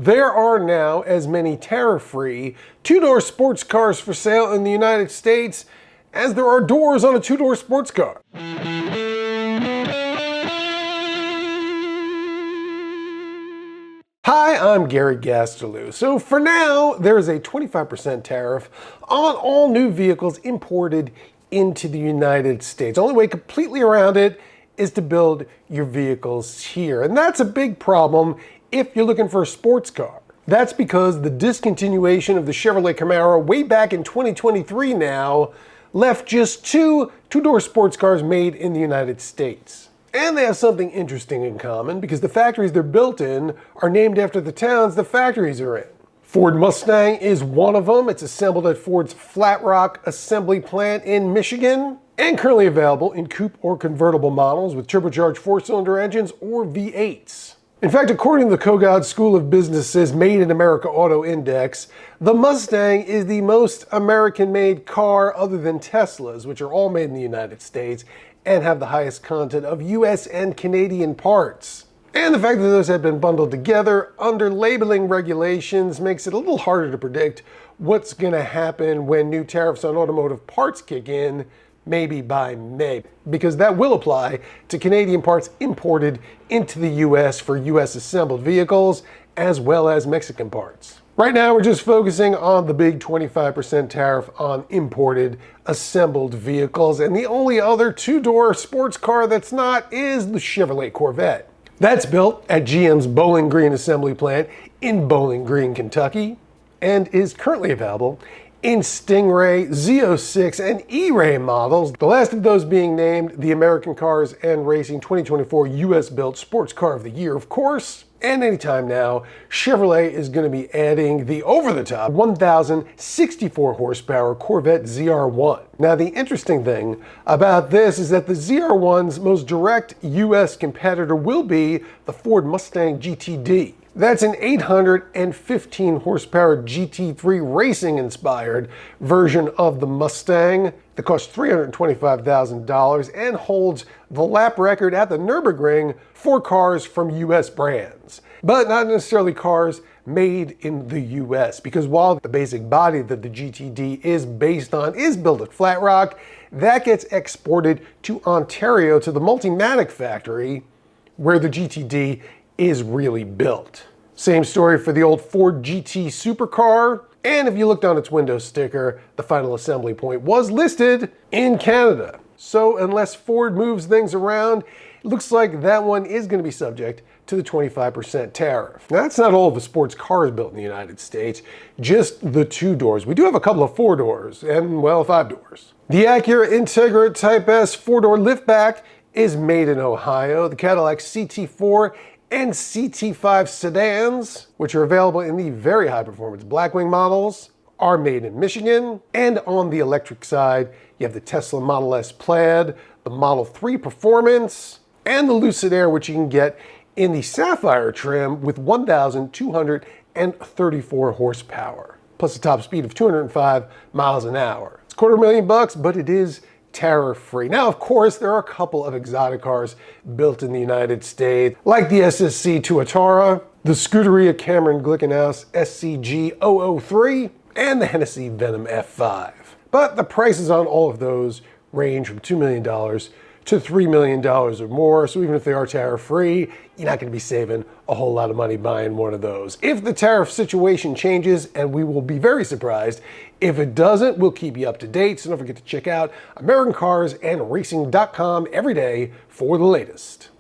There are now as many tariff-free two-door sports cars for sale in the United States as there are doors on a two-door sports car. Hi, I'm Gary Gastelou. So for now, there is a 25% tariff on all new vehicles imported into the United States. The only way completely around it is to build your vehicles here. And that's a big problem if you're looking for a sports car. That's because the discontinuation of the Chevrolet Camaro way back in 2023 now left just two-door sports cars made in the United States. And they have something interesting in common because the factories they're built in are named after the towns the factories are in. Ford Mustang is one of them. It's assembled at Ford's Flat Rock assembly plant in Michigan and currently available in coupe or convertible models with turbocharged four-cylinder engines or V8s. In fact, according to the Kogod School of Business's Made in America Auto Index, the Mustang is the most American-made car other than Teslas, which are all made in the United States and have the highest content of US and Canadian parts. And the fact that those have been bundled together under labeling regulations makes it a little harder to predict what's going to happen when new tariffs on automotive parts kick in, maybe by May, because that will apply to Canadian parts imported into the US for US assembled vehicles, as well as Mexican parts. Right now, we're just focusing on the big 25% tariff on imported assembled vehicles, and the only other two-door sports car that's not is the Chevrolet Corvette. That's built at GM's Bowling Green assembly plant in Bowling Green, Kentucky, and is currently available in Stingray, Z06, and E-Ray models, the last of those being named the American Cars and Racing 2024 US-built Sports Car of the Year, of course. And anytime now, Chevrolet is going to be adding the over-the-top 1,064 horsepower Corvette ZR1. Now, the interesting thing about this is that the ZR1's most direct US competitor will be the Ford Mustang GTD. That's an 815 horsepower GT3 racing-inspired version of the Mustang that costs $325,000 and holds the lap record at the Nürburgring for cars from US brands. But not necessarily cars made in the US, because while the basic body that the GTD is based on is built at Flat Rock, that gets exported to Ontario to the Multimatic factory where the GTD is really built. Same story for the old Ford GT supercar, and if you looked on its window sticker, the final assembly point was listed in Canada. So unless Ford moves things around, it looks like that one is going to be subject to the 25% tariff. Now, that's not all of the sports cars built in the United States, just the two doors. We do have a couple of four doors and, well, five doors. The Acura Integra Type S four-door liftback is made in Ohio. The Cadillac CT4 and CT5 sedans, which are available in the very high-performance Blackwing models, are made in Michigan. And on the electric side, you have the Tesla Model S Plaid, the Model 3 Performance, and the Lucid Air, which you can get in the Sapphire trim with 1,234 horsepower, plus a top speed of 205 miles an hour. It's $250,000, but it is tariff-free. Now, of course, there are a couple of exotic cars built in the United States, like the SSC Tuatara, the Scuderia Cameron Glickenhaus SCG-003, and the Hennessy Venom F5. But the prices on all of those range from $2 million to $3 million or more, so even if they are tariff-free, you're not going to be saving a whole lot of money buying one of those. If the tariff situation changes, and we will be very surprised if it doesn't, we'll keep you up to date, so don't forget to check out AmericanCarsAndRacing.com every day for the latest.